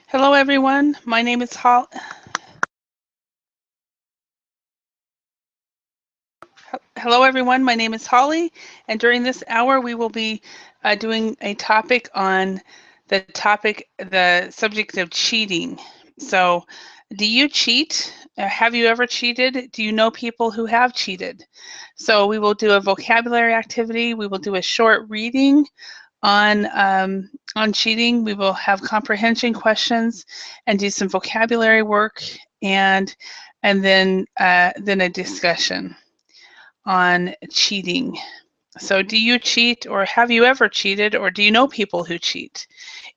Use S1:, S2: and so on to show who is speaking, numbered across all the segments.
S1: Hello, everyone. My name is Holly. Hello, everyone. My name is Holly, and during this hour, we will be doing a topic on the subject of cheating. So, do you cheat? Have you ever cheated? Do you know people who have cheated? So, we will do a vocabulary activity. We will do a short reading on cheating. We will have comprehension questions and do some vocabulary work, and then a discussion on cheating. So, do you cheat, or have you ever cheated, or do you know people who cheat?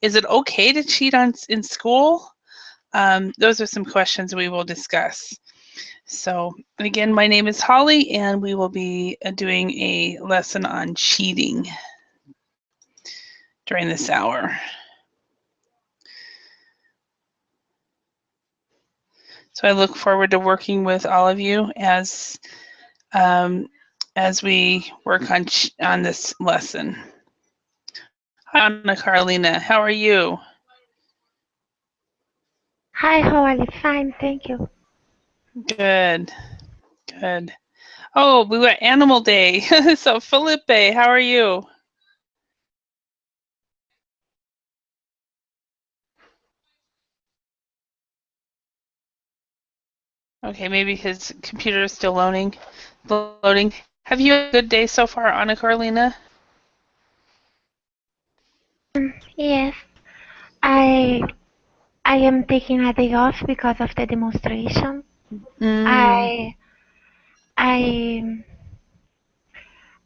S1: Is it okay to cheat in school? Those are some questions we will discuss. So, again, my name is Holly, and we will be doing a lesson on cheating during this hour. So I look forward to working with all of you as we work on this lesson. Hi, Anna Carolina. How are you?
S2: Hi, Holly. Fine, thank you.
S1: Good. Good. Oh, we got Animal Day. So Felipe, how are you? Okay, maybe his computer is still loading. Have you had a good day so far, Anna Carolina?
S2: Yes, I I am taking a day off because of the demonstration.
S1: Mm.
S2: I I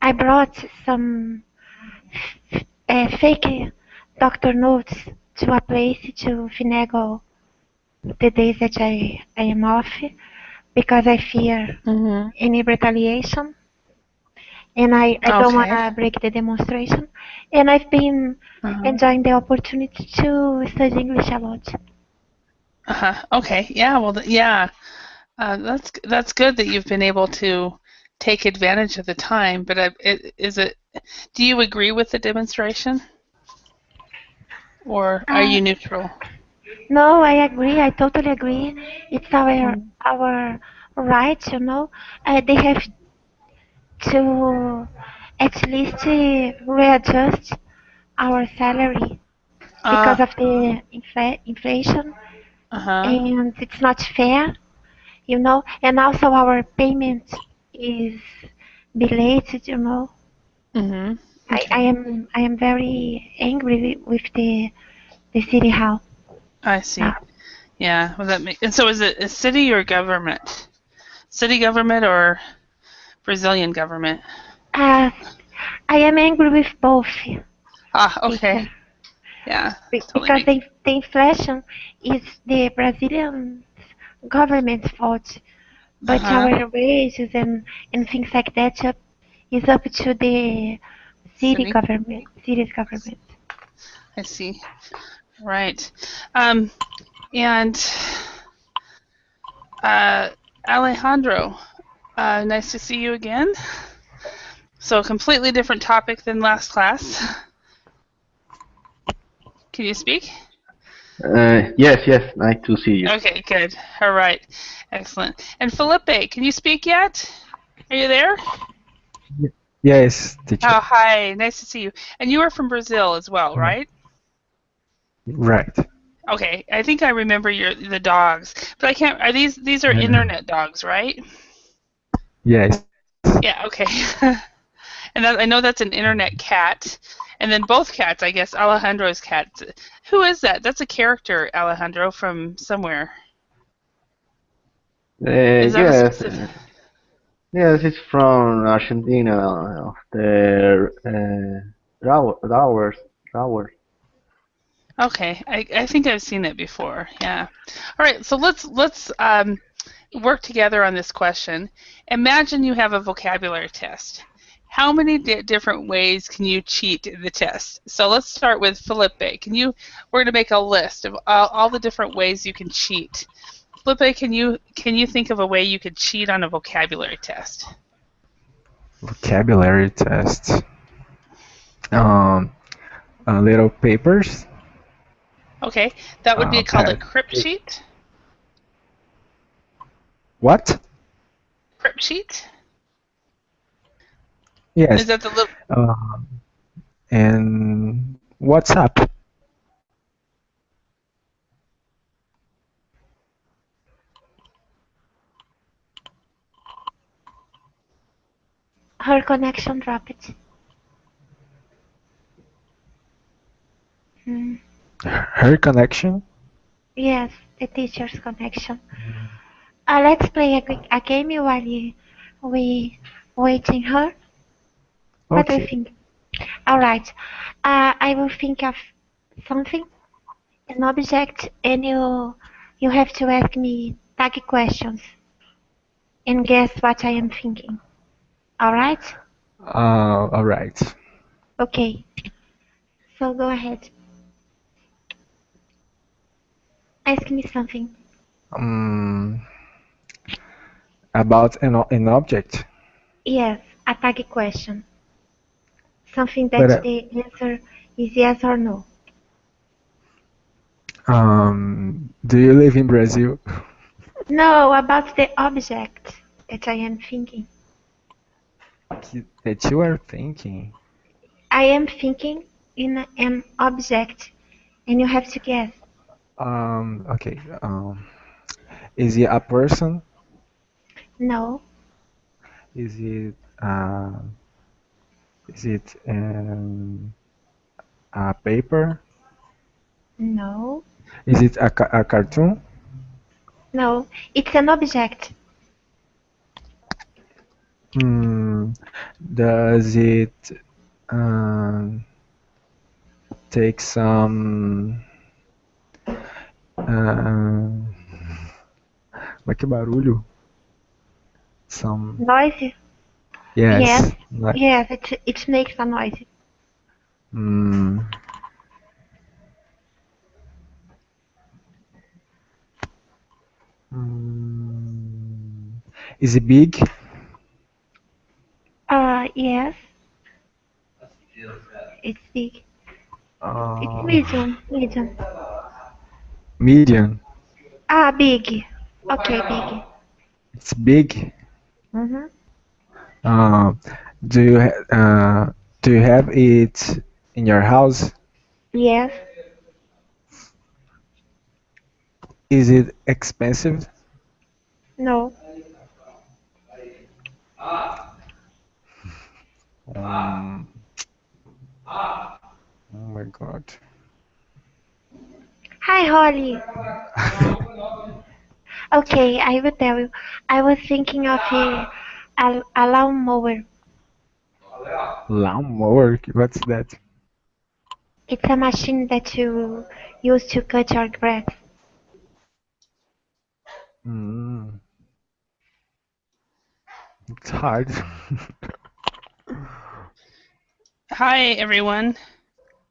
S2: I brought some fake doctor notes to a place to finagle the days that I am off because I fear
S1: Mm-hmm.
S2: any retaliation, and I don't want
S1: Okay.
S2: to break the demonstration. And I've been
S1: Uh-huh.
S2: enjoying the opportunity to study English a lot.
S1: Uh-huh. Okay. Yeah. Well, yeah. That's good that you've been able to take advantage of the time. But is it? Do you agree with the demonstration, or are
S2: Uh,
S1: you neutral?
S2: no, I agree. I totally agree. It's
S1: Mm.
S2: our right, you know. They have to at least readjust our salary because
S1: Ah.
S2: of the inflation,
S1: Uh-huh.
S2: and it's not fair, you know. And also our payment is belated, you know.
S1: Mm-hmm.
S2: I
S1: Okay.
S2: am very angry with the city hall.
S1: I see. Yeah. Well, and so is it a city or government? City government or Brazilian government?
S2: Uh, I am angry with both
S1: Ah.
S2: because
S1: Okay. Yeah. Totally
S2: because
S1: makes.
S2: the inflation is the Brazilian government's fault, but
S1: Uh-huh.
S2: our wages and things like that is up to the
S1: City.
S2: city's government.
S1: I see. Right. Um. And uh, Alejandro, nice to see you again. So, a completely different topic than last class. Can you speak?
S3: Yes, nice to see you.
S1: Okay, good. All right. Excellent. And Felipe, can you speak yet? Are you there?
S4: Yes, teacher.
S1: Oh, hi. Nice to see you. And you are from Brazil as well, right?
S4: Right.
S1: Okay. I think I remember the dogs, but I can't. Are these are
S4: Uh,
S1: internet dogs, right?
S4: yes.
S1: Yeah. Okay. And I know that's an internet cat. And then both cats, I guess, Alejandro's cat. Who is that? That's a character, Alejandro, from somewhere. Is that a
S3: Yes,
S1: specific?
S3: yes, it's from Argentina. The Rowers, Rowers.
S1: Okay, I think I've seen it before. Yeah. All right, so let's work together on this question. Imagine you have a vocabulary test. How many different ways can you cheat the test? So let's start with Felipe. We're going to make a list of all the different ways you can cheat. Felipe, can you think of a way you could cheat on a vocabulary test?
S4: Vocabulary test. Um, little papers.
S1: Okay, that would be called a
S4: Pad.
S1: crypt sheet.
S4: What?
S1: Crypt sheet.
S4: Yes.
S1: Is that the little?
S4: And WhatsApp.
S2: Her connection dropped. Hmm.
S4: Her connection.
S2: Yes, the teacher's connection. Let's play a game while we waiting her. What do you
S4: Okay.
S2: think? All right. I will think of something, an object, and you have to ask me tag questions and guess what I am thinking. All right?
S4: All right.
S2: Okay. So go ahead. Ask me something.
S4: Um, about an object.
S2: Yes, a tag question. Something
S4: But
S2: that the answer is yes or no.
S4: do you live in Brazil?
S2: No, about the object that I am thinking.
S4: That you are thinking.
S2: I am thinking in an object, and you have to guess.
S4: Okay. Is it a person?
S2: No,
S4: Is it uh, is it a paper?
S2: no,
S4: Is it a cartoon?
S2: no. It's an object.
S4: Hmm. Does it um, take some um, mas que barulho? Some
S2: Noise? Yes,
S4: yes. Like,
S2: yes. It makes a noise.
S4: hmm. Hmm. Is it big?
S2: Yes. It's big. It's
S4: Uh,
S2: medium. Medium.
S4: medium.
S2: Big. Okay, big.
S4: It's big.
S2: Mm-hmm.
S4: Uh, do you do you have it in your house?
S2: Yes.
S4: Is it expensive?
S2: No.
S4: Um, oh my God.
S2: Hi, Holly. Okay, I will tell you. I was thinking of a lawnmower.
S4: Lawnmower? What's that?
S2: It's a machine that you use to cut your grass.
S4: Mm, it's hard.
S1: Hi, everyone.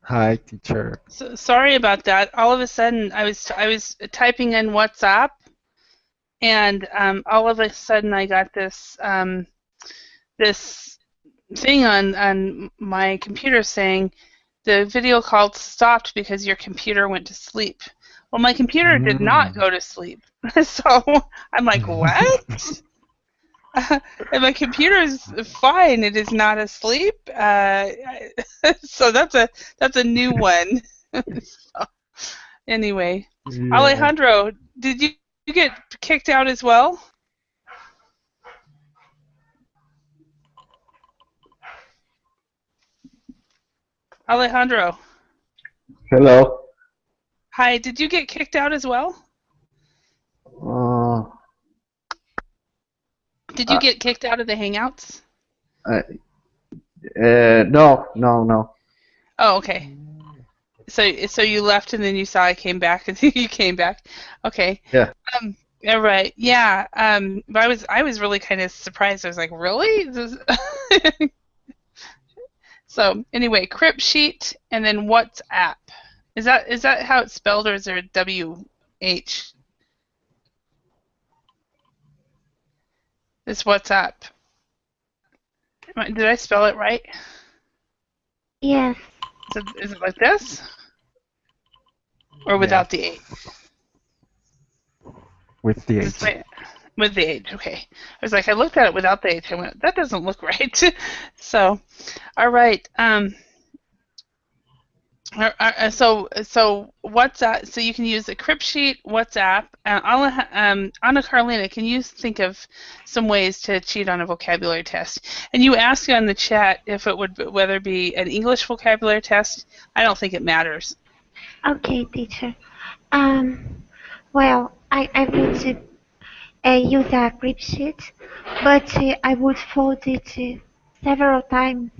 S4: Hi, teacher.
S1: So, sorry about that. All of a sudden, I was typing in WhatsApp, and all of a sudden, I got this this thing on my computer saying the video call stopped because your computer went to sleep. Well, my computer did not
S4: Mm.
S1: go to sleep, so I'm like, what? And my computer is fine. It is not asleep. So that's a new one. So, anyway,
S4: Yeah.
S1: Alejandro, did you get kicked out as well? Alejandro,
S3: Hello.
S1: hi. Did you get kicked out as well?
S3: Uh,
S1: Did you
S3: uh,
S1: get kicked out of the Hangouts?
S3: no, no, no.
S1: Oh, okay. So you left and then you saw I came back and you came back. Okay.
S3: Yeah.
S1: All right. Yeah. But I was really kind of surprised. I was like, really? So anyway, crypt sheet and then WhatsApp. Is that how it's spelled or is there a WH? It's WhatsApp. Did I spell it right?
S2: Yes.
S1: Is it like this? or
S4: Yes.
S1: without the H?
S4: With the
S1: This
S4: H.
S1: way, with the H, okay. I was like, I looked at it without the H. I went, that doesn't look right. So, all right. So WhatsApp. So you can use the Cribsheet, WhatsApp. Anna Carolina, can you think of some ways to cheat on a vocabulary test? And you asked on the chat if it would whether it be an English vocabulary test. I don't think it matters.
S2: Okay, teacher. Well, I would use a grip sheet, but I would fold it several times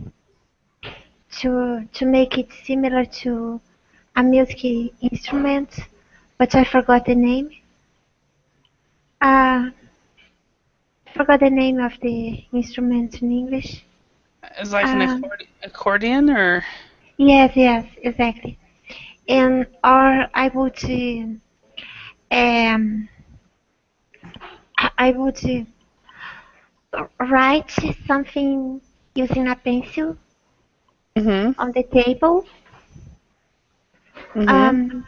S2: to make it similar to a music instrument, but I forgot the name. Forgot the name of the instrument in English.
S1: It's like an
S2: Um,
S1: accordion, or
S2: yes, exactly. And or um, I would write something using a pencil
S1: mhm,
S2: on the table,
S1: mhm,
S2: um,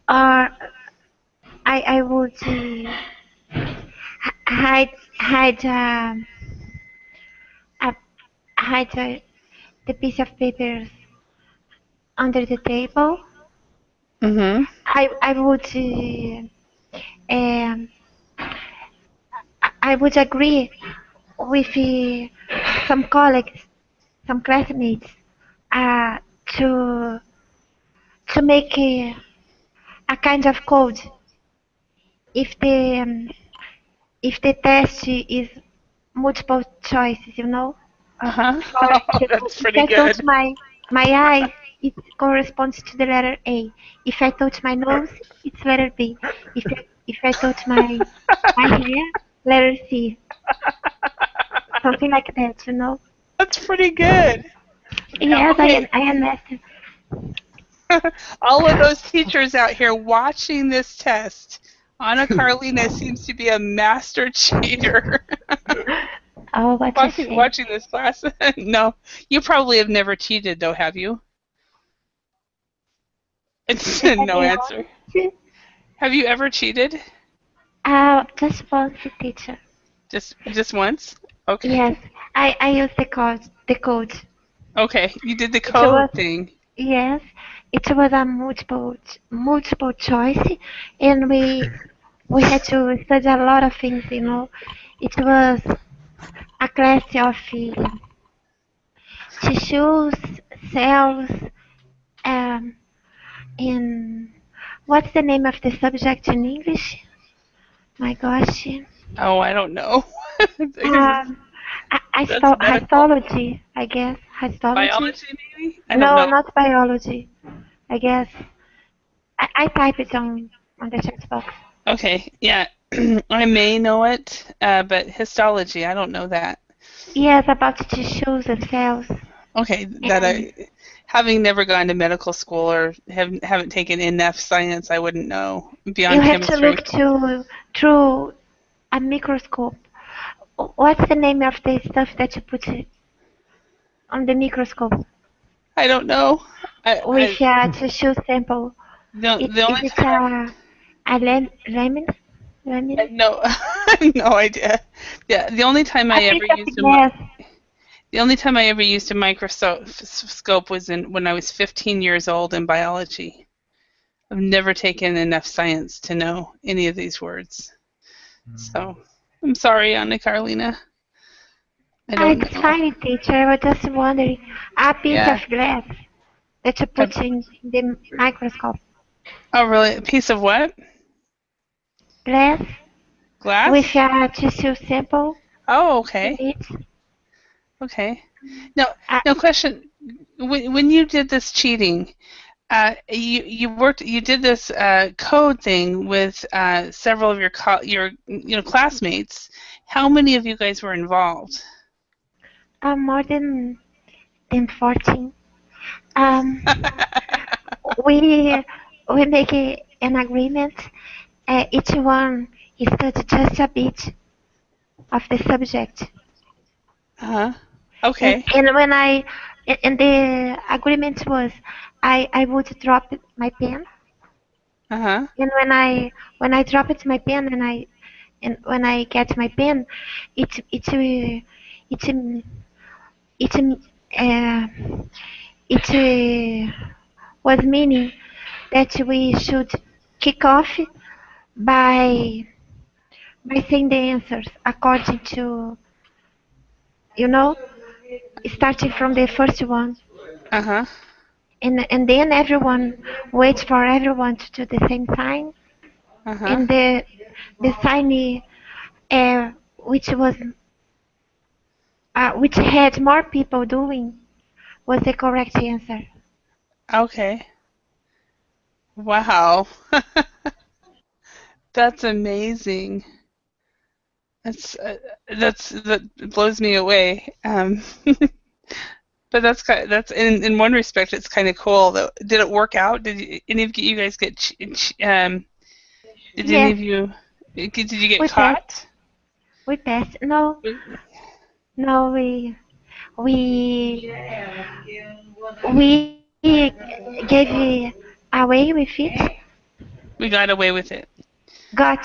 S2: or I would hide hide uh, hide the piece of paper under the table.
S1: mhm.
S2: I would um, I would agree with some colleagues, some classmates, uh, to to make a kind of code if the test is multiple choices, you know.
S1: Uh-huh.
S2: For
S1: Oh,
S2: example,
S1: that's
S2: if
S1: pretty
S2: I touch
S1: good.
S2: my eyes, it corresponds to the letter A. If I touch my nose, it's letter B. If I touch my hair, letter C. Something like that, you know.
S1: That's pretty good. Now,
S2: Yes,
S1: okay,
S2: I understand.
S1: all of those teachers out here watching this test, Anna Carolina seems to be a master cheater.
S2: Oh, what a shame.
S1: Watching this class. No, you probably have never cheated, though, have you? It's no answer. Have you ever cheated?
S2: Just once, teacher.
S1: Just once? Okay.
S2: Yes, I use the code. The code.
S1: Okay, you did the
S2: It was
S1: code thing.
S2: yes, it was a multiple choice, and we had to study a lot of things. You know, it was a class of tissues, cells, um, and what's the name of the subject in English? My gosh.
S1: Oh, I don't know. I guess
S2: Um,
S1: that's medical.
S2: histology, I guess. Histology?
S1: Biology, maybe? I don't
S2: No,
S1: know.
S2: not biology. I guess. I type it on the chat box.
S1: Okay, yeah. I may know it, but histology, I don't know that.
S2: Yes, about tissues and cells.
S1: Okay,
S2: And
S1: having never gone to medical school or haven't taken enough science, I wouldn't know
S2: you
S1: beyond
S2: have to
S1: chemistry.
S2: look through a microscope. What's the name of the stuff that you put on the microscope
S1: I don't know.
S2: with a tissue sample?
S1: The
S2: Is
S1: only
S2: it
S1: time
S2: a lemon?
S1: I
S2: Lemon?
S1: no, I have no idea. Yeah, the only time
S2: A
S1: I ever
S2: piece of
S1: used
S2: glass.
S1: the only time I ever used a microscope was when I was 15 years old in biology. I've never taken enough science to know any of these words. So, I'm sorry, Anna Carolina. I don't
S2: It's
S1: know.
S2: fine, teacher. I was just wondering. A piece
S1: Yeah.
S2: of glass that you put in the microscope.
S1: Oh, really? A piece of what?
S2: Glass
S1: Glass?
S2: with a tissue sample
S1: Oh,
S2: in
S1: okay.
S2: it.
S1: Okay. Now,
S2: Uh,
S1: now, question: when you did this cheating, you did this code thing with several of your classmates. How many of you guys were involved?
S2: more than 14. Um, we we make an agreement. Each one studied just a bit of the subject.
S1: Uh-huh. Okay.
S2: And and the agreement was I would drop my pen
S1: Uh-huh.
S2: And when I drop it my pen and when I get my pen, it it uh, it was meaning that we should kick off by saying the answers according to, you know, starting from the first one,
S1: Uh-huh.
S2: and then everyone waits for everyone to do the same sign,
S1: Uh-huh.
S2: and the sign which was which had more people doing was the correct answer.
S1: Okay. Wow. That's amazing. That blows me away. But that's in one respect it's kind of cool though. Did it work out? Any of you guys get did any
S2: Yes,
S1: of you did you get
S2: we passed.
S1: caught?
S2: We passed. No, no, we we gave away with it.
S1: We got away with it.
S2: Got,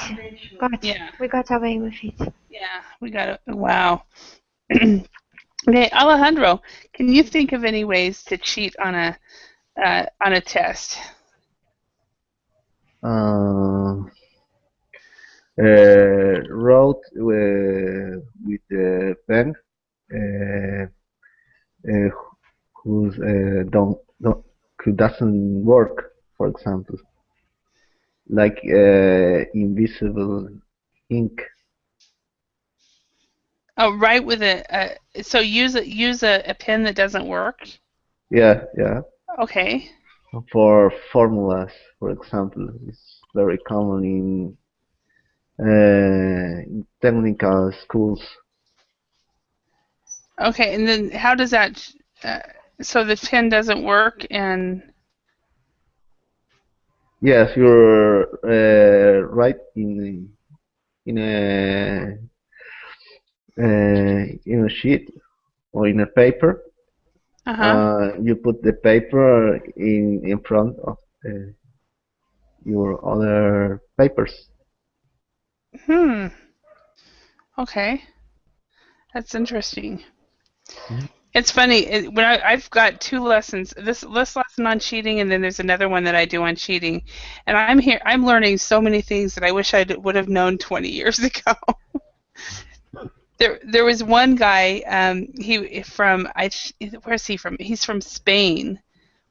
S2: got.
S1: Yeah.
S2: We got away with it.
S1: Yeah, we got it. Wow. Okay, Alejandro, can you think of any ways to cheat on a test?
S3: Uh, wrote with the pen uh, uh, who's don't who doesn't work, for example, like invisible ink.
S1: Oh, right with so use a pen that doesn't work.
S3: Yeah, yeah.
S1: Okay.
S3: For formulas, for example, it's very common in technical schools.
S1: Okay, and then how does that uh, so the pen doesn't work and
S3: Yes, you're right in a in a sheet or in a paper.
S1: uh-huh.
S3: You put the paper in front of your other papers.
S1: Hmm. Okay. That's interesting.
S3: Mhm.
S1: It's funny when I've got two lessons. This lesson on cheating, and then there's another one that I do on cheating. And I'm learning so many things that I wish I would have known 20 years ago. There was one guy. He from where's he from? He's from Spain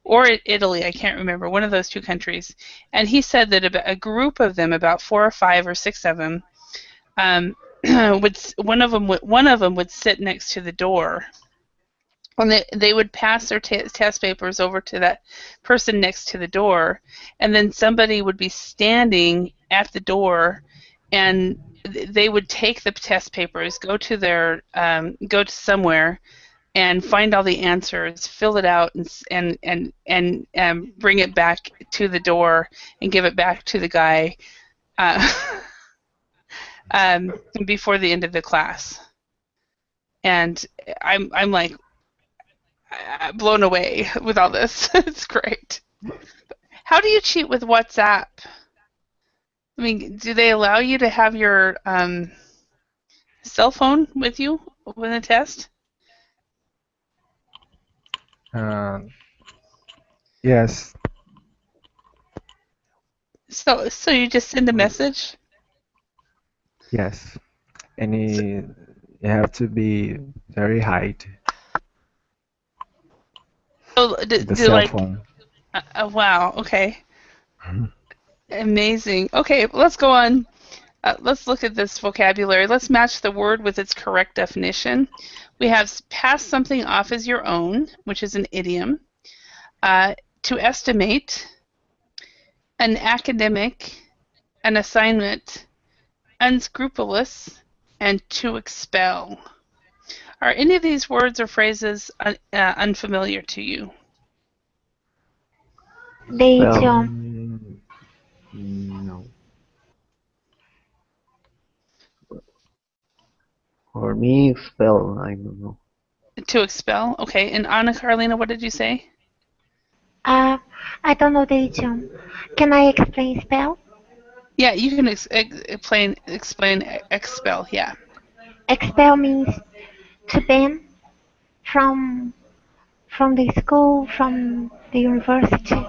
S1: or Italy. I can't remember. One of those two countries. And he said that about a group of them, about 4 or 5 or 6 of them, um, one of them would sit next to the door and they would pass their test papers over to that person next to the door, and then somebody would be standing at the door, and they would take the test papers, go to somewhere, and find all the answers, fill it out, and bring it back to the door and give it back to the guy uh, before the end of the class. And I'm like blown away with all this. It's great. How do you cheat with WhatsApp? I mean, do they allow you to have your cell phone with you when the test?
S4: Uh, yes,
S1: So you just send a message?
S4: yes.
S1: So,
S4: You have to be very high,
S1: so
S4: the
S1: do
S4: cell
S1: like,
S4: phone.
S1: wow, okay. Amazing. Okay, let's go on. Let's look at this vocabulary. Let's match the word with its correct definition. We have pass something off as your own, which is an idiom. To estimate, an academic, an assignment, unscrupulous, and to expel. Are any of these words or phrases unfamiliar to you?
S2: The
S3: Well,
S2: idiom.
S3: no. For me, spell, I don't know.
S1: To expel, okay. And Anna Carolina, what did you say?
S2: Uh, I don't know the idiom. Can I explain spell?
S1: Yeah, you can explain expel. Yeah.
S2: Expel means to ban from the school, from the university.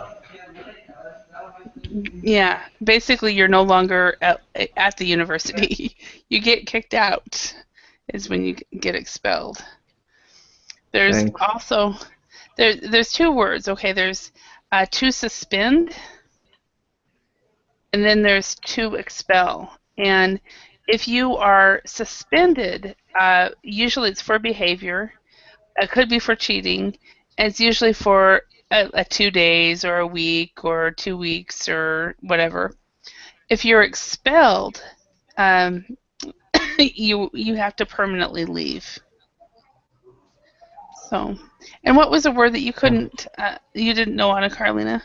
S1: Yeah. Basically, you're no longer at the university. You get kicked out is when you get expelled. There's
S3: Thanks.
S1: also there's two words. Okay, there's to suspend, and then there's to expel. And if you are suspended, usually it's for behavior. It could be for cheating. And it's usually for a 2 days or a week or 2 weeks or whatever. If you're expelled, um, you have to permanently leave. So, and what was a word that you didn't know, Anna Carolina?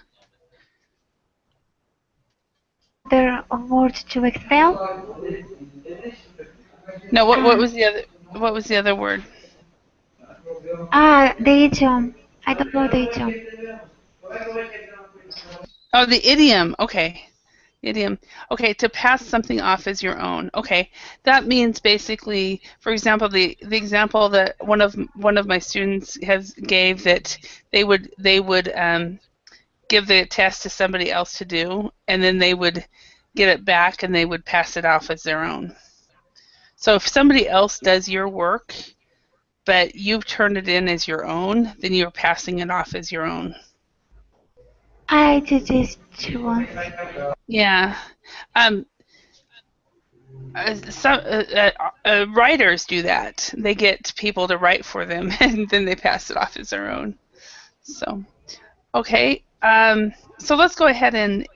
S2: There a word to expel?
S1: No, what was the other word?
S2: The idiom. I don't know the idiom.
S1: Oh, the idiom. Okay. Idiom. Okay, to pass something off as your own. Okay, that means basically, for example, the example that one of my students gave that they would give the test to somebody else to do, and then they would get it back and they would pass it off as their own. So if somebody else does your work, but you've turned it in as your own, then you're passing it off as your own.
S2: I did this too once.
S1: Yeah. Some writers do that. They get people to write for them, and then they pass it off as their own. So, okay. So let's go ahead and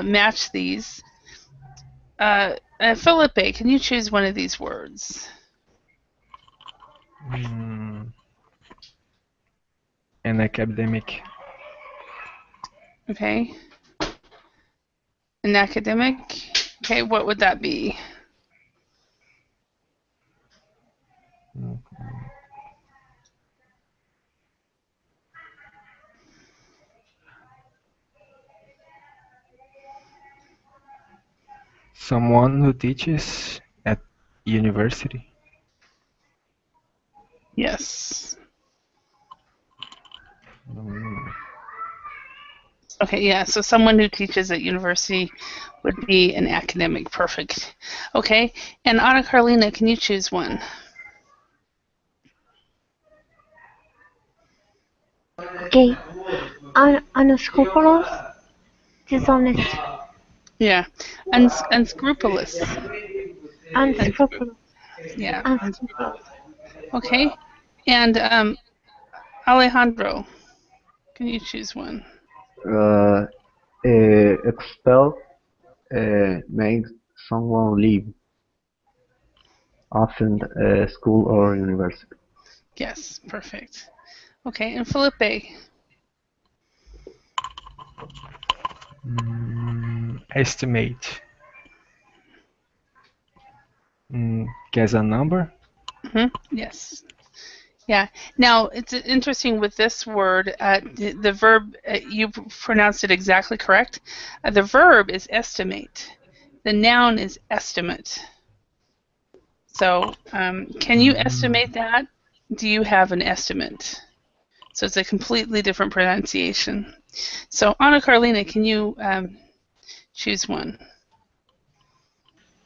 S1: match these. Felipe, can you choose one of these words?
S4: An academic.
S1: Okay. An academic. Okay, what would that be?
S4: Someone who teaches at university.
S1: Yes. Okay, yeah, so someone who teaches at university would be an academic. Perfect. Okay, and Anna Carolina, can you choose one?
S2: Okay. Unscrupulous, dishonest.
S1: Yeah, unscrupulous.
S2: Unscrupulous.
S1: Yeah.
S2: Unscrupulous.
S1: Okay, and Alejandro, can you choose one?
S3: Expel makes someone leave, often school or university.
S1: Yes, perfect. Okay, and Felipe.
S4: Estimate. Guess a number?
S1: Yes. Yeah. Now, it's interesting with this word, the verb, you pronounced it exactly correct. The verb is estimate. The noun is estimate. So, can you estimate that? Do you have an estimate? So it's a completely different pronunciation. So, Anna Carolina, can you choose one?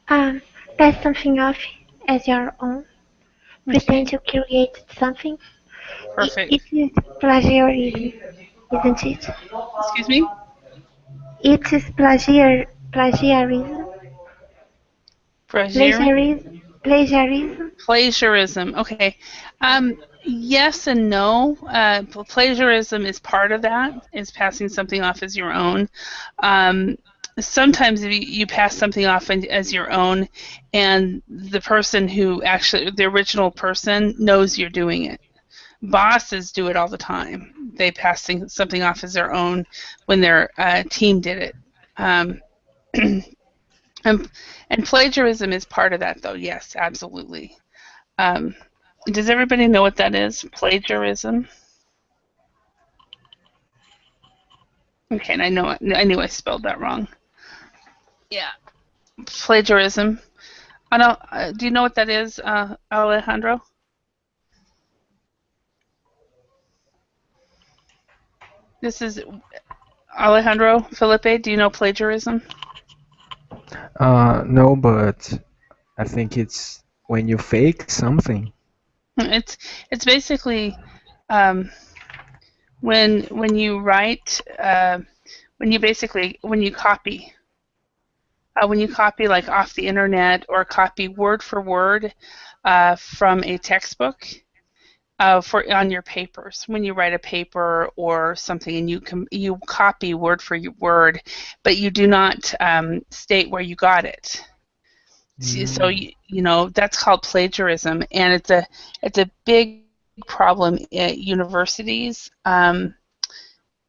S2: Pass something off as your own. Pretend you created something.
S1: Perfect.
S2: It is plagiarism, isn't it?
S1: Excuse me?
S2: It is plagiarism. Plagiarism.
S1: Plagiarism. Okay. Yes and no. Plagiarism is part of that. Is passing something off as your own. Sometimes if you pass something off as your own, and the person who actually, the original person, knows you're doing it. Bosses do it all the time. They pass something off as their own when their team did it. And plagiarism is part of that, though. Yes, absolutely. Does everybody know what that is? Plagiarism? Okay, and I knew I spelled that wrong. Yeah, plagiarism. I don't. Do you know what that is, Alejandro? This is Alejandro Felipe. Do you know plagiarism?
S4: No, but I think it's when you fake something.
S1: It's basically um, when you write when you copy. When you copy like off the internet or copy word for word from a textbook for on your papers, when you write a paper or something and you copy word for word, but you do not state where you got it. So you know that's called plagiarism, and it's a big problem at universities. And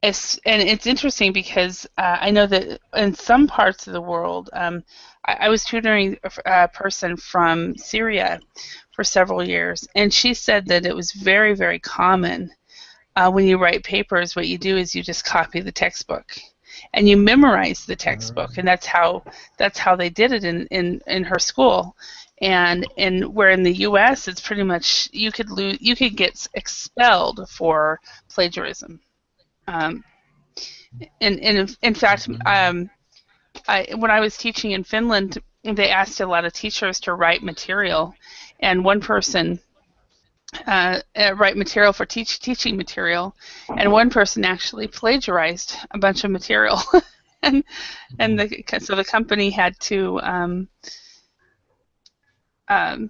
S1: it's interesting because I know that in some parts of the world, I was tutoring a person from Syria for several years, and she said that it was very, very common when you write papers. What you do is you just copy the textbook, and you memorize the textbook, and that's how they did it in her school. And where in the U.S. it's pretty much you could get expelled for plagiarism. Um, and in fact, when I was teaching in Finland, they asked a lot of teachers to write material, and one person write material for teaching material, and one person actually plagiarized a bunch of material, and so the company had to had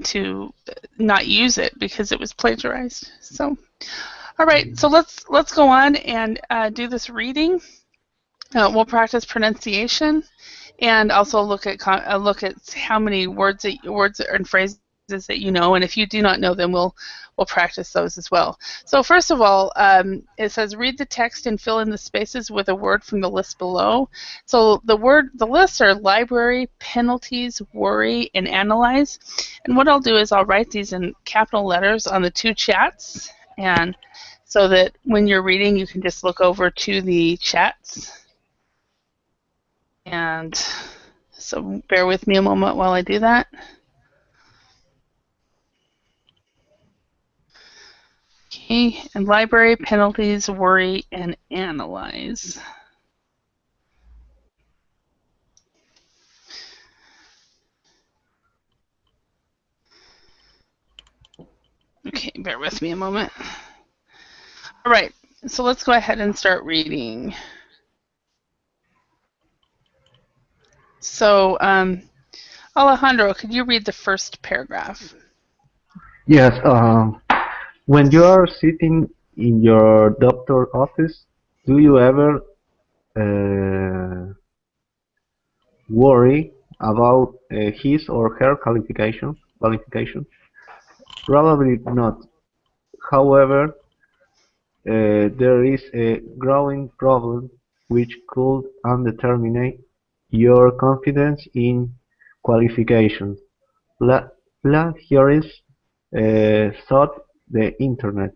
S1: to not use it because it was plagiarized. So. All right, so let's go on and do this reading. We'll practice pronunciation, and also look at how many words and phrases that you know. And if you do not know them, we'll practice those as well. So first of all, it says read the text and fill in the spaces with a word from the list below. So the lists are library, penalties, worry, and analyze. And what I'll do is I'll write these in capital letters on the two chats, and so that when you're reading, you can just look over to the chats. And so bear with me a moment while I do that. Okay, and library, penalties, worry, and analyze. Okay, bear with me a moment. All right, so let's go ahead and start reading. So, Alejandro, could you read the first paragraph?
S3: Yes. When you are sitting in your doctor office, do you ever worry about his or her qualification? Probably not. However, there is a growing problem which could undermine your confidence in qualifications. Plagiarism thought the internet.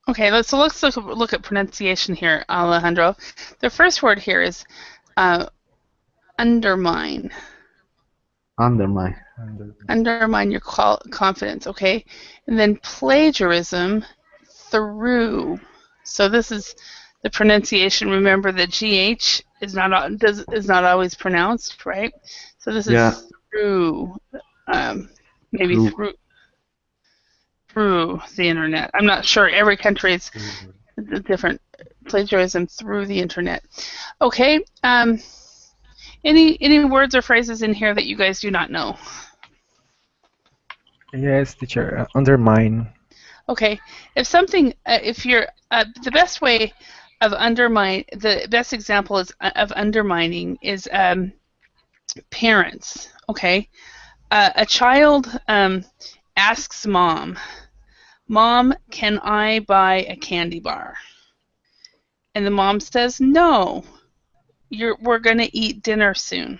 S1: Okay, let's look at pronunciation here, Alejandro. The first word here is undermine. Undermine your confidence, okay? And then plagiarism, through. So this is the pronunciation. Remember that GH is not always pronounced, right? So this is through, maybe through the internet. I'm not sure. Every country is different. Plagiarism through the internet. Okay. Any words or phrases in here that you guys do not know?
S4: Yes, teacher. Undermine.
S1: Okay. If you're the best way of the best example of undermining is parents. Okay. A child asks mom, can I buy a candy bar? And the mom says, no, we're going to eat dinner soon.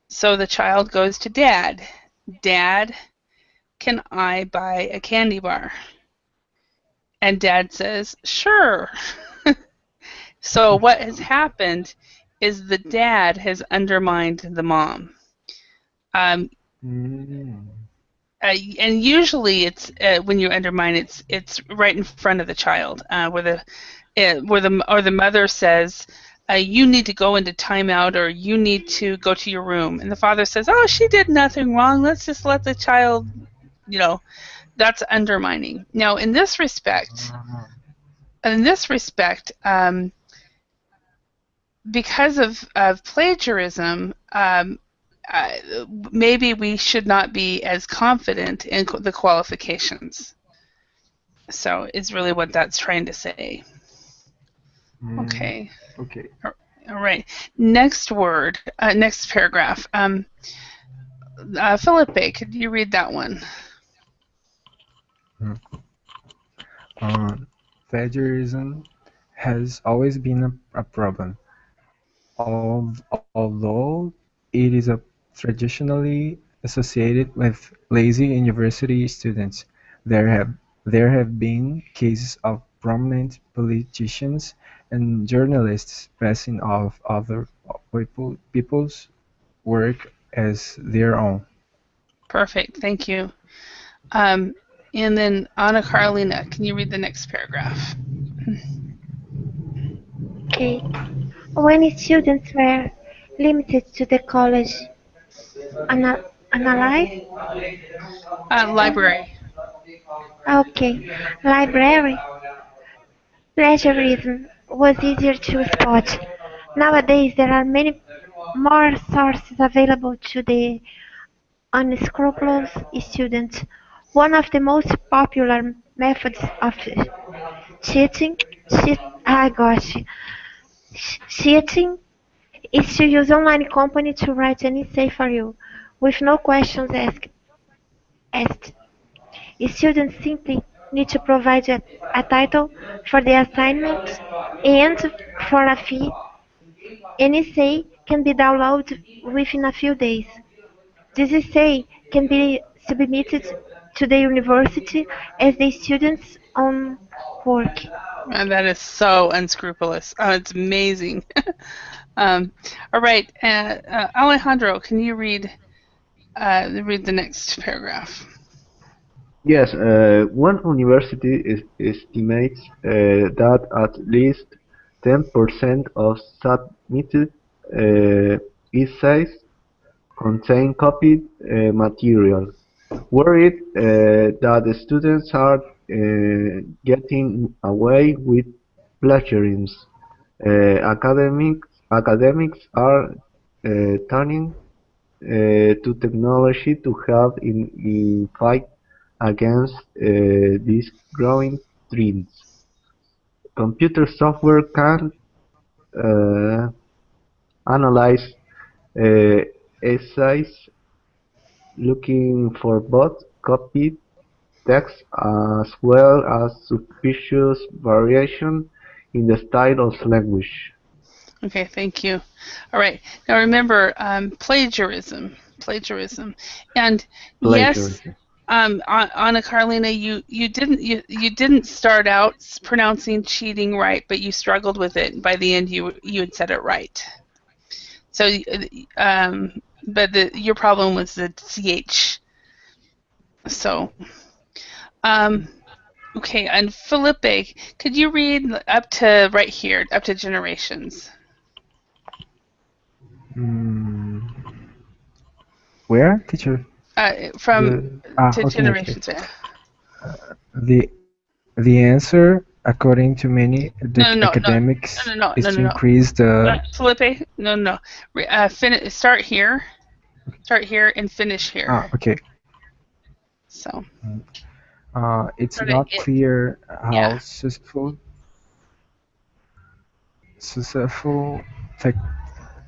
S1: So the child goes to dad, can I buy a candy bar? And dad says, sure. So what has happened is the dad has undermined the mom.
S4: Mm.
S1: And usually it's when you undermine it's right in front of the child where the mother says you need to go into timeout or you need to go to your room, and the father says, oh, she did nothing wrong, let's just let the child, you know, that's undermining. Now in this respect,
S4: Ah.
S1: because of plagiarism, maybe we should not be as confident in the qualifications. So is really what that's trying to say.
S4: Mm.
S1: Okay.
S4: Okay.
S1: All right. Next word. Next paragraph. Felipe, could you read that one?
S4: Mm. Plagiarism has always been a problem. Although it is traditionally associated with lazy university students, there have there have been cases of prominent politicians and journalists passing off other people's work as their own.
S1: Perfect. Thank you. And then Anna Carolina, can you read the next paragraph?
S2: Okay. When students were limited to the college analyze,
S1: Library.
S2: okay, library, plagiarism was easier to spot. Nowadays, there are many more sources available to the unscrupulous student. One of the most popular methods of cheating, cheat, ah gosh, cheating is to use online company to write an essay for you, with no questions asked. Students simply need to provide a title for the assignment, and for a fee, an essay can be downloaded within a few days. This essay can be submitted to the university as the student's own work.
S1: That is so unscrupulous. It's amazing. All right. Alejandro, can you read the next paragraph?
S3: Yes, one university estimates that at least 10% of submitted essays contain copied material. Worried that the students are getting away with plagiarism, academics are turning to technology to help in fight against these growing trends. Computer software can uh, analyze uh, essays looking for both copied text as well as suspicious variation in the style of language.
S1: Okay, thank you. All right. Now remember, plagiarism, and yes,
S3: Plagiarism.
S1: Anna Carolina, you didn't start out pronouncing cheating right, but you struggled with it. By the end, you had said it right. So, but your problem was the ch. So, um, okay. And Felipe, could you read up to right here, up to generations?
S4: Mm. Where, teacher?
S1: From to
S4: Okay, okay.
S1: generations. Yeah.
S4: The the answer, according to many academics, is to
S1: No.
S4: increase the.
S1: Felipe, no. Start here. Start here and finish here.
S4: Okay.
S1: So.
S4: It's
S1: Start at
S4: not
S1: it.
S4: clear
S1: Yeah.
S4: how successful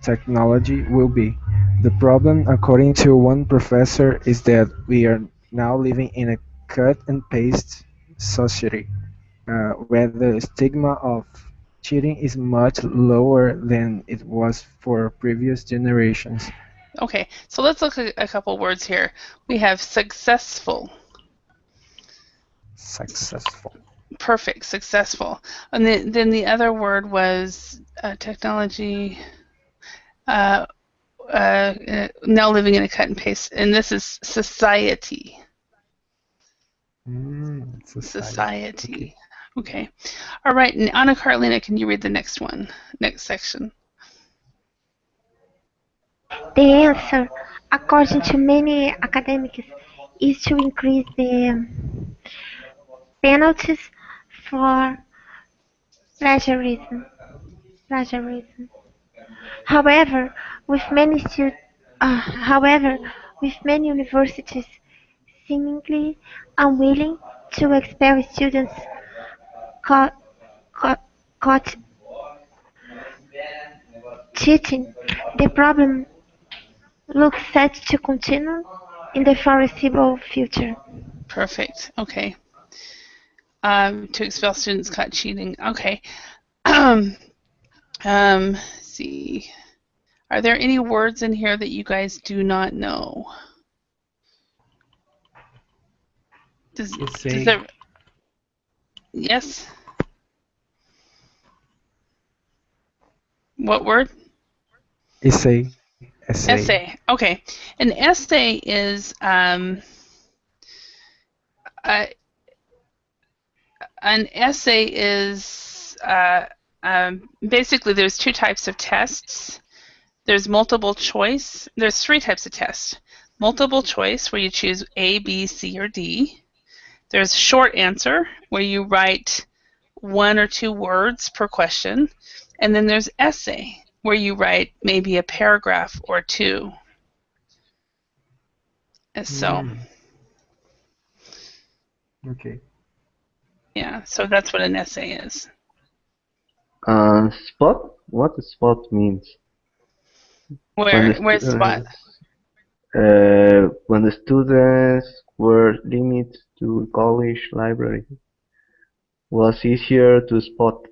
S4: technology will be. The problem, according to one professor, is that we are now living in a cut and paste society, where the stigma of cheating is much lower than it was for previous generations.
S1: Okay. So let's look at a couple words here. We have successful.
S4: Successful.
S1: Perfect, successful. And then the other word was technology. Now living in a cut and paste, and this is society.
S4: Society.
S1: Okay. All right. And Anna Carolina, can you read the next one? Next section.
S2: The answer, according to many academics, is to increase the penalties for plagiarism. Plagiarism. However, with many however, with many universities seemingly unwilling to expel students caught, caught, caught cheating, the problem looks set to continue in the foreseeable future.
S1: Perfect. Okay. To expel students caught cheating. Okay. See. Are there any words in here that you guys do not know? Does there? Yes. What word?
S4: Essay.
S1: Essay. Okay. An essay is an essay is basically there's two types of tests. There's multiple choice. There's three types of tests. Multiple choice, where you choose A, B, C, or D. There's short answer, where you write 1 or 2 words per question. And then there's essay, where you write maybe a paragraph or 2. So,
S4: Okay.
S1: yeah, so that's what an essay is.
S3: Spot? What does spot means?
S1: Where's spot?
S3: When the students were limited to college library, was easier to spot.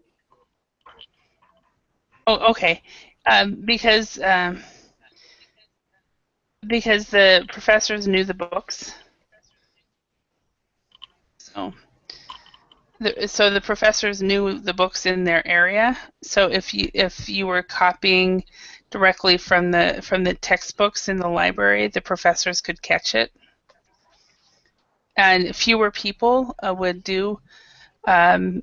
S1: Oh, okay. Because the professors knew the books. So the professors knew the books in their area. So if you were copying directly from the textbooks in the library, the professors could catch it. And fewer people would do what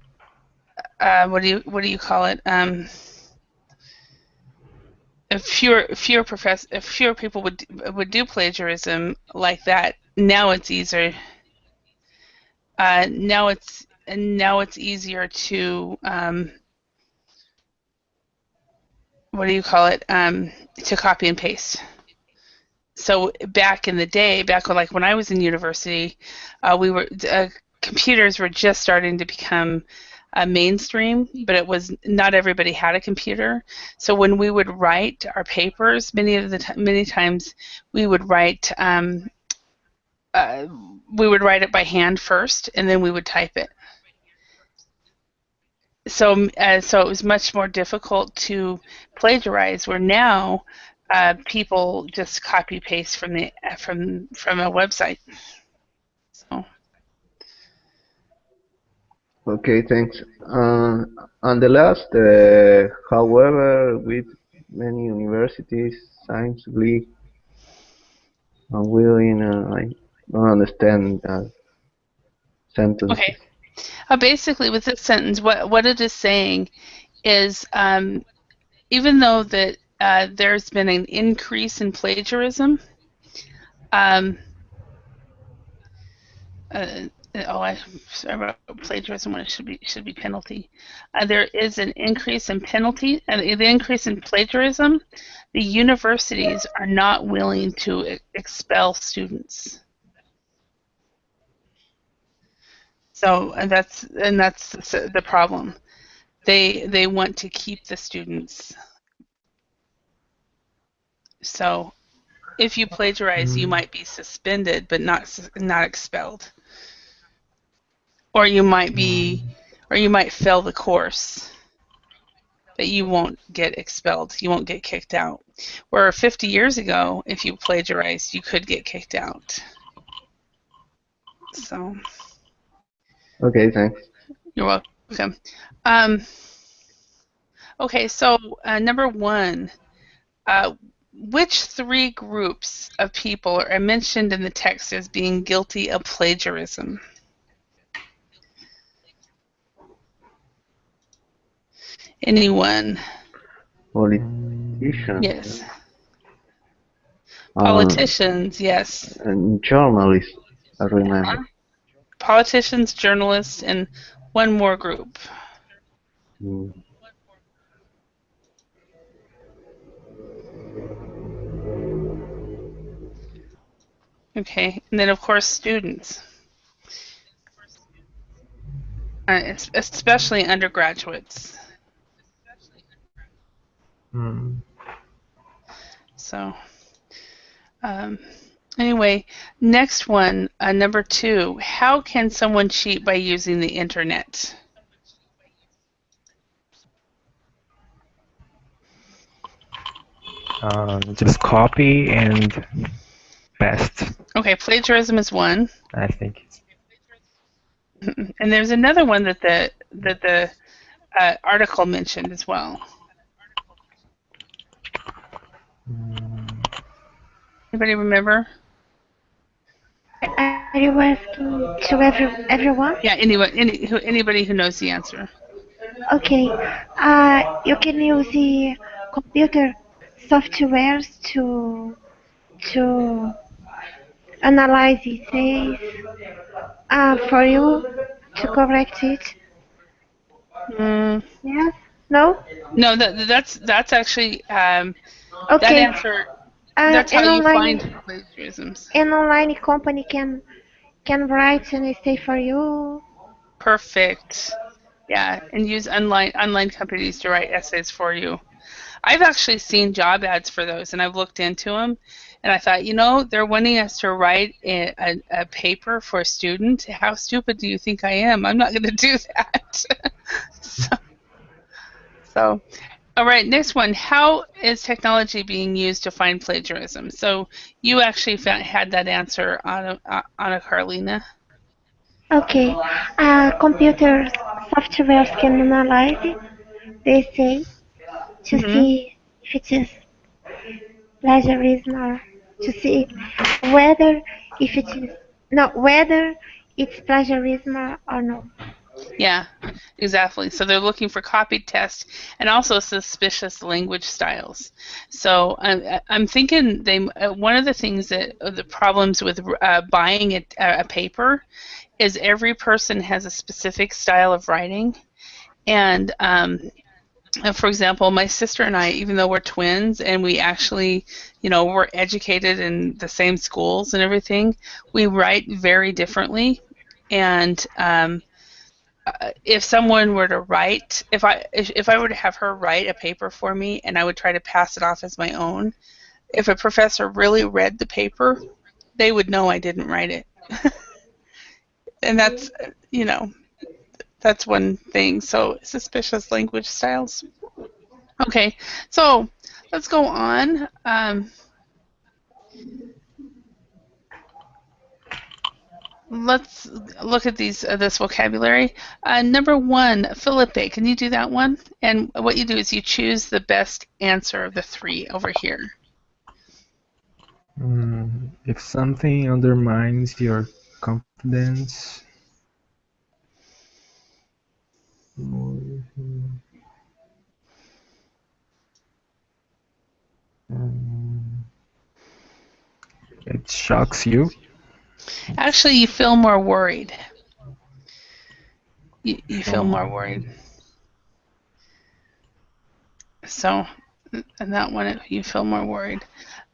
S1: do you call it? If fewer people would do plagiarism like that. Now it's easier. Now it's easier to what do you call it? To copy and paste. So back in the day, when I was in university, computers were just starting to become mainstream, but it was not everybody had a computer. So when we would write our papers, many times we would write it by hand first, and then we would type it. So it was much more difficult to plagiarize. Where now people just copy paste from a website. So.
S3: Okay, thanks. On the last, however, with many universities seemingly unwilling, I don't understand that sentence.
S1: Okay. Basically, with this sentence, what it is saying is, even though that there's been an increase in plagiarism, I wrote plagiarism when it should be penalty. There is an increase in penalty, and the increase in plagiarism. The universities are not willing to expel students. So that's the problem. They want to keep the students. So if you plagiarize, you might be suspended, but not expelled. Or you might fail the course, but you won't get expelled. You won't get kicked out. Where 50 years ago, if you plagiarized, you could get kicked out. So.
S3: Okay, thanks.
S1: You're welcome. Um, okay, so number one, which three groups of people are mentioned in the text as being guilty of plagiarism? Anyone?
S3: Politicians
S1: Yes.
S3: uh,
S1: Politicians, yes.
S3: and journalists, I remember.
S1: Politicians, journalists, and one more group.
S3: Mm.
S1: Okay, and then of course students, especially undergraduates.
S4: Mm.
S1: So, um, anyway, next one, number two. How can someone cheat by using the internet?
S4: Just copy and paste,
S1: Okay, plagiarism is one,
S4: I think.
S1: and there's another one that the article mentioned as well.
S4: Mm.
S1: Anybody remember?
S2: Are you asking to everyone?
S1: Yeah, anybody who knows the answer.
S2: Okay. You can use the computer softwares to analyze the essays for you to correct it.
S1: Mm,
S2: Yes? No?
S1: no, that's actually that
S2: Okay.
S1: answer. That's how you find plagiarisms.
S2: An online company can write an essay for you.
S1: Perfect. Yeah, and use online companies to write essays for you. I've actually seen job ads for those, and I've looked into them, and I thought, they're wanting us to write a paper for a student. How stupid do you think I am? I'm not going to do that. so, all right, next one. How is technology being used to find plagiarism? So you actually had that answer, Anna Carolina.
S2: Okay. Computer softwares can analyze it, the essay to
S1: Mm-hmm.
S2: see if it is plagiarism or to see whether if it is no whether it's plagiarism or no.
S1: Yeah, exactly. So they're looking for copied tests and also suspicious language styles. So I'm thinking one of the things that the problems with buying a paper is every person has a specific style of writing. And for example, my sister and I, even though we're twins and we actually, we're educated in the same schools and everything, we write very differently. And if someone were to write, if I were to have her write a paper for me and I would try to pass it off as my own, if a professor really read the paper, they would know I didn't write it. And that's one thing. So suspicious language styles. Okay, so let's go on. Let's look at this vocabulary. Number one, Felipe, can you do that one? And what you do is you choose the best answer of the three over here.
S4: If something undermines your confidence, it shocks you.
S1: Actually, you feel more worried. You feel more worried. So, and that one, you feel more worried.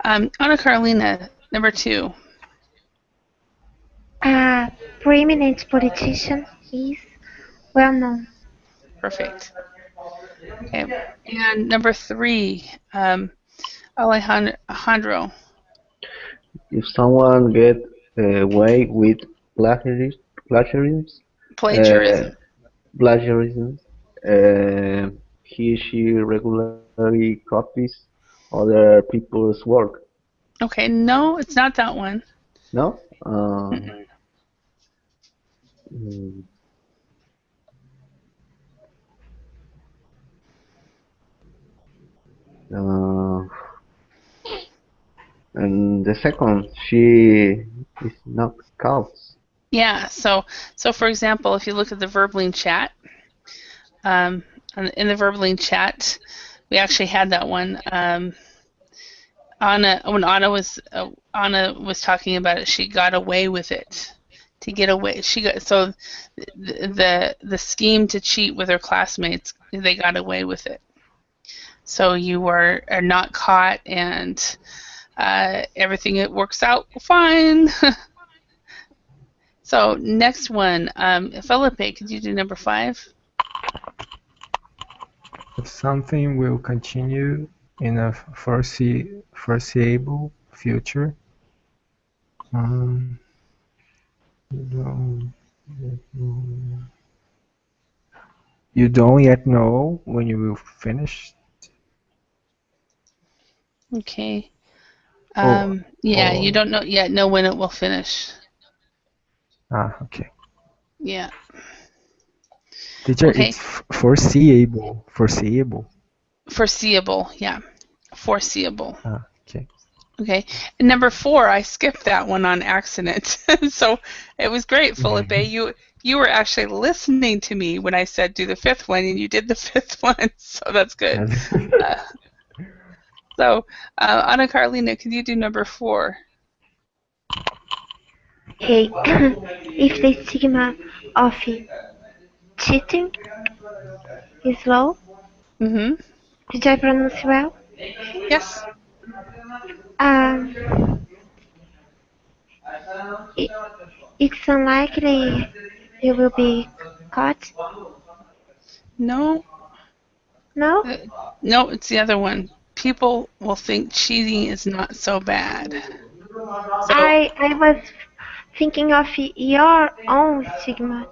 S1: Anna Carolina, number two.
S2: A prominent politician is well known.
S1: Perfect. Okay. And number three, Alejandro.
S3: If someone get away with plagiarism, plagiarism, uh,
S1: Plagiarism.
S3: plagiarism, he/she regularly copies other people's work.
S1: Okay, no, it's not that one.
S3: No?
S1: Mm-mm.
S3: Mm, Uh, and the second, she is not caught.
S1: Yeah. So for example, if you look at the Verbling chat, in the Verbling chat, we actually had that one. Anna, when Anna was talking about it, she got away with it. To get away, she got so the scheme to cheat with her classmates, they got away with it. So you are not caught, and everything it works out fine. So next one, Felipe, could you do number 5?
S4: If something will continue in a foreseeable future, um, you don't yet know when you will finish.
S1: Okay.
S4: Oh,
S1: Yeah, you
S4: oh,
S1: don't know when it will finish.
S4: okay.
S1: Yeah.
S4: Teacher,
S1: Okay.
S4: it's foreseeable. Foreseeable.
S1: Foreseeable. Yeah. Foreseeable.
S4: Okay.
S1: Okay. And number 4, I skipped that one on accident. So it was great, Felipe. You were actually listening to me when I said do the 5th one, and you did the 5th one. So that's good. Uh, so Anna Carolina, could you do number 4?
S2: Okay. If the stigma of cheating is low,
S1: Mm-hmm.
S2: did I pronounce well?
S1: Yes.
S2: Um, it, it's unlikely you will be caught.
S1: No.
S2: No?
S1: Uh, no, it's the other one. People will think cheating is not so bad. So
S2: I was thinking of your own stigma.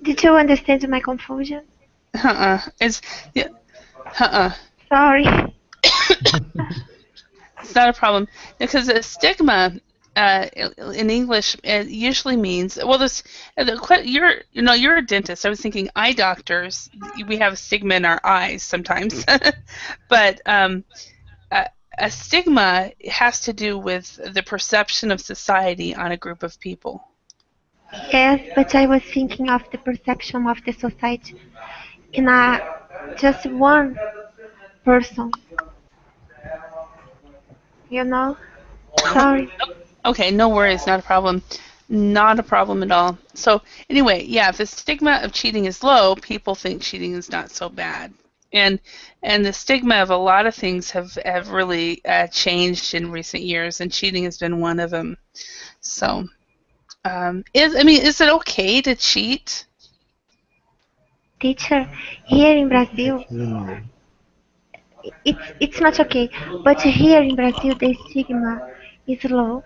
S2: Did you understand my confusion?
S1: it's yeah, uh-uh.
S2: Sorry.
S1: It's not a problem because a stigma in English it usually means well. You're a dentist. I was thinking eye doctors. We have a stigma in our eyes sometimes, but a, a stigma has to do with the perception of society on a group of people.
S2: Yes, but I was thinking of the perception of the society in a just one person. You know? Sorry.
S1: Okay, no worries, not a problem. Not a problem at all. So anyway, yeah, if the stigma of cheating is low, people think cheating is not so bad. And the stigma of a lot of things have really changed in recent years, and cheating has been one of them. So, is it okay to cheat?
S2: Teacher, here in Brazil, it's not okay. But here in Brazil, the stigma is low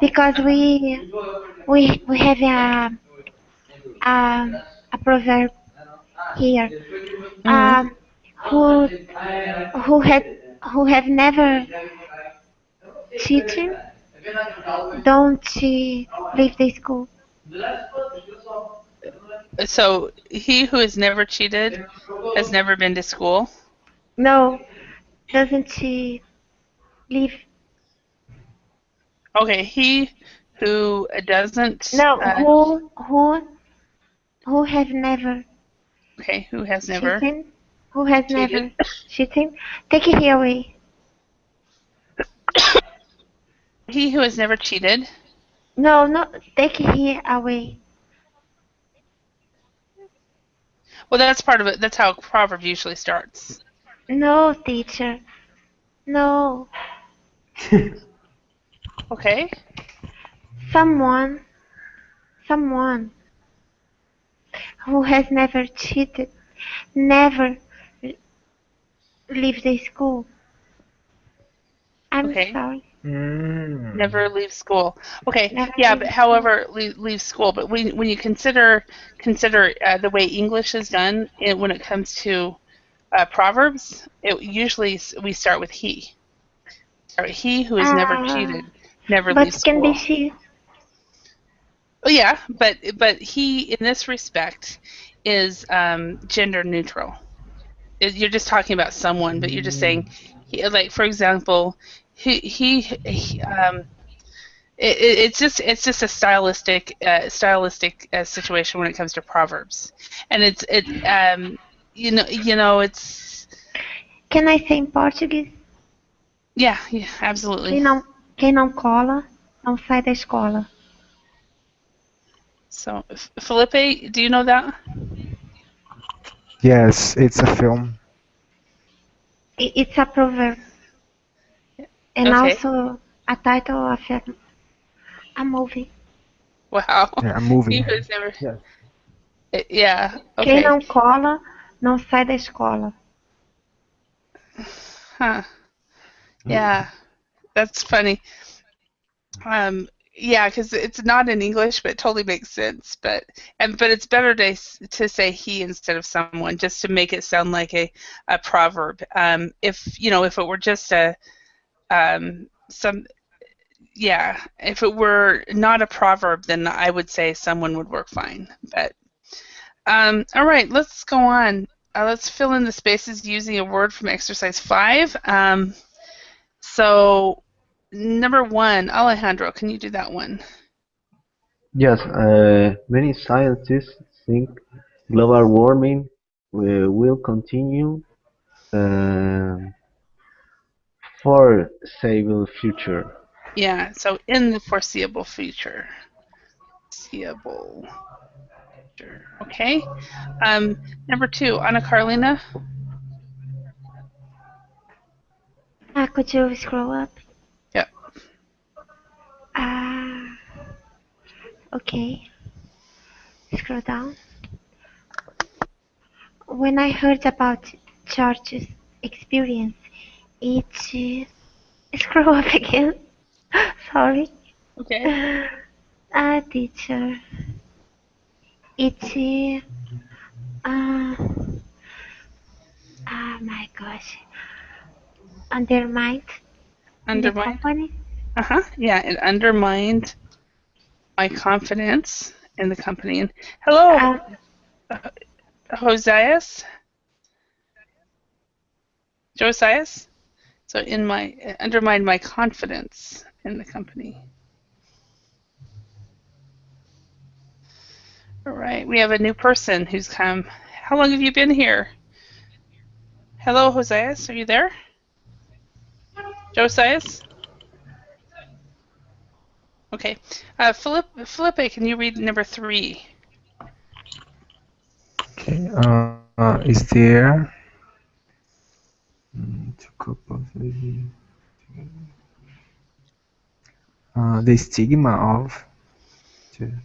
S2: because we have a a proverb here.
S1: Mm-hmm.
S2: Um, who who had who have never cheated don't leave the school.
S1: So he who has never cheated has never been to school.
S2: No, doesn't she leave?
S1: Okay, he who doesn't.
S2: No, who have never
S1: Okay, who has never
S2: cheated? Who has
S1: cheated?
S2: never cheated? Take it here away.
S1: He who has never cheated.
S2: No, no, take it here away.
S1: Well, that's part of it. That's how a proverb usually starts.
S2: No, teacher. No,
S1: Okay.
S2: someone who has never cheated, never leave the school. I'm
S1: Okay.
S2: sorry.
S1: Never leave school. Okay.
S2: Never
S1: Yeah,
S2: leave
S1: but
S2: school.
S1: however, leave school. But when you consider the way English is done when it comes to proverbs, it usually we start with he. Or he who has never
S2: Uh,
S1: cheated never leaves
S2: but can be
S1: school.
S2: she.
S1: Oh yeah, but he in this respect is gender neutral. You're just talking about someone, but you're just saying, like for example, it's just a stylistic situation when it comes to proverbs, and it's it's
S2: Can I say in Portuguese?
S1: yeah absolutely.
S2: Quem não cola, não sai da escola.
S1: So Felipe, do you know that?
S4: Yes, it's a film.
S2: It's a proverb. And
S1: Okay.
S2: also a title of a movie.
S1: Wow.
S4: Yeah, a movie.
S1: He has never.
S3: Yes.
S1: Yeah.
S2: Quem
S1: Okay.
S2: não cola, não sai da escola.
S1: Huh. Yeah, that's funny. Yeah, because it's not in English, but it totally makes sense. But it's better to say he instead of someone, just to make it sound like a proverb. If if it were just if it were not a proverb, then I would say someone would work fine. But all right, let's go on. Let's fill in the spaces using a word from exercise 5. So number 1, Alejandro, can you do that one?
S3: Yes, many scientists think global warming will continue for foreseeable future.
S1: Yeah, so in the foreseeable future. Foreseeable future. Okay. Number 2, Ana Carolina.
S2: Could you scroll up?
S1: Yep.
S2: Okay. Scroll down. When I heard about George's experience, it scroll up again. Sorry.
S1: Okay.
S2: Teacher. It oh my gosh. Undermined the
S1: Undermined.
S2: company.
S1: Yeah, it undermined my confidence in the company. And hello, Josias. Josias. So undermined my confidence in the company. All right, we have a new person who's come. How long have you been here? Hello, Josias, are you there? Josias? Okay. Felipe, can you read number 3?
S4: Okay. Is there two couples living the stigma of their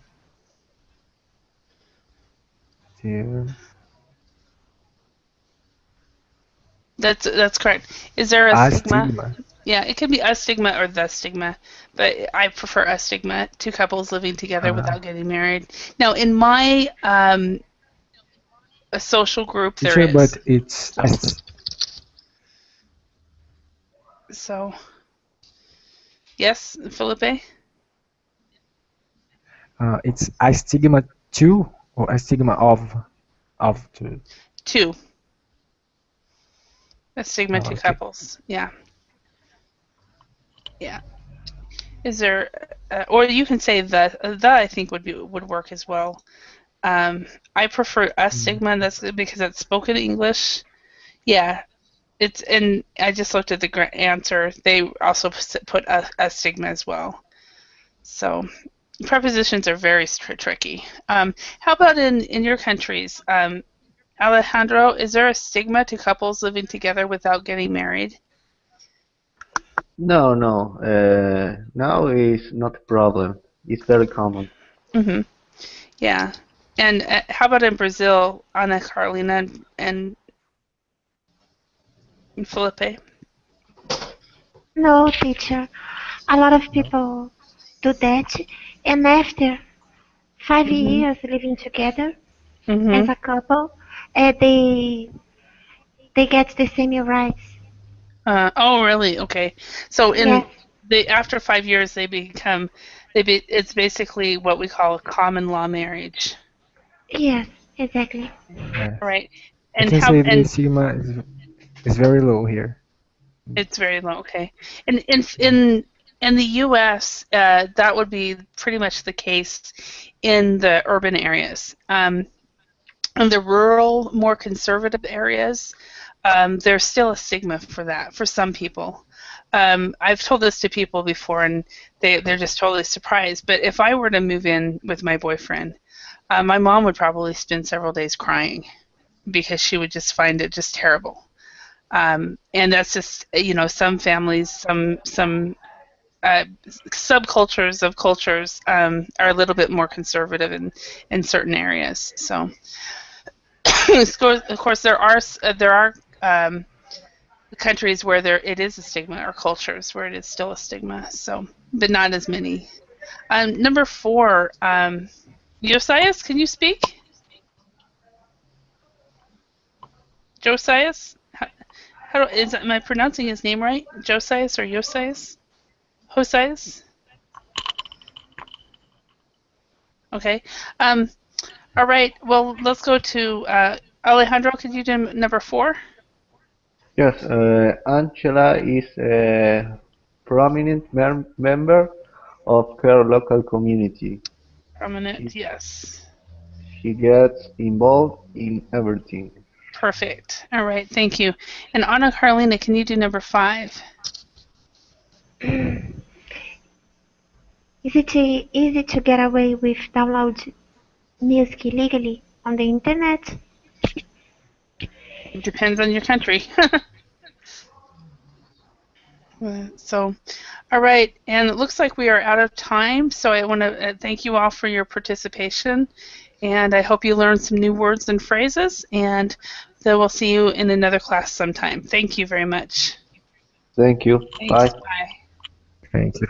S1: That's correct. Is there a stigma?
S4: stigma?
S1: Yeah, it can be a stigma or the stigma, but I prefer a stigma. 2 couples living together without getting married. Now, in my a social group, there
S4: Teacher,
S1: is.
S4: but it's
S1: So, yes, Felipe?
S4: it's a stigma to or a stigma of to.
S1: 2. A stigma to
S4: Okay.
S1: couples. Yeah. Yeah. Is there, or you can say the I think would work as well. I prefer a stigma. That's because it's spoken English. Yeah, and I just looked at the answer. They also put a stigma as well. So prepositions are very tricky. How about in your countries, Alejandro? Is there a stigma to couples living together without getting married?
S3: No, now is not a problem. It's very common.
S1: Mm-hmm. Yeah. And how about in Brazil, Ana Carolina and Felipe?
S2: No, teacher. A lot of people do that, and after 5 years living together as a couple, they get the same rights.
S1: Oh, really? Okay. So
S2: Yes.
S1: after 5 years, it's basically what we call a common law marriage.
S2: Yes. Exactly.
S4: Yes.
S1: All right.
S4: I
S1: And
S4: can
S1: how?
S4: say the
S1: And
S4: stigma is very low here.
S1: it's very low. Okay. And in the U.S., that would be pretty much the case in the urban areas. In the rural, more conservative areas, there's still a stigma for that for some people. I've told this to people before, and they're just totally surprised. But if I were to move in with my boyfriend, my mom would probably spend several days crying because she would just find it just terrible. And that's just, some families, some subcultures of cultures are a little bit more conservative in certain areas. So, of course, there are countries where it is a stigma, or cultures where it is still a stigma. So, but not as many. Number 4, Josias, can you speak? Josias? Am I pronouncing his name right? Josias or Josias? Josias? Okay. All right. Well, let's go to Alejandro. Could you do number 4?
S3: Yes, Angela is a prominent member of her local community.
S1: Prominent.
S3: She,
S1: Yes.
S3: she gets involved in everything.
S1: Perfect. All right. Thank you. And Anna Carolina, can you do number 5?
S2: Is it easy to get away with download music illegally on the internet?
S1: It depends on your country. So, all right, and it looks like we are out of time, so I want to thank you all for your participation, and I hope you learned some new words and phrases, and then we'll see you in another class sometime. Thank you very much.
S3: Thank you.
S1: Thanks.
S3: Bye.
S1: Bye.
S4: Thank you.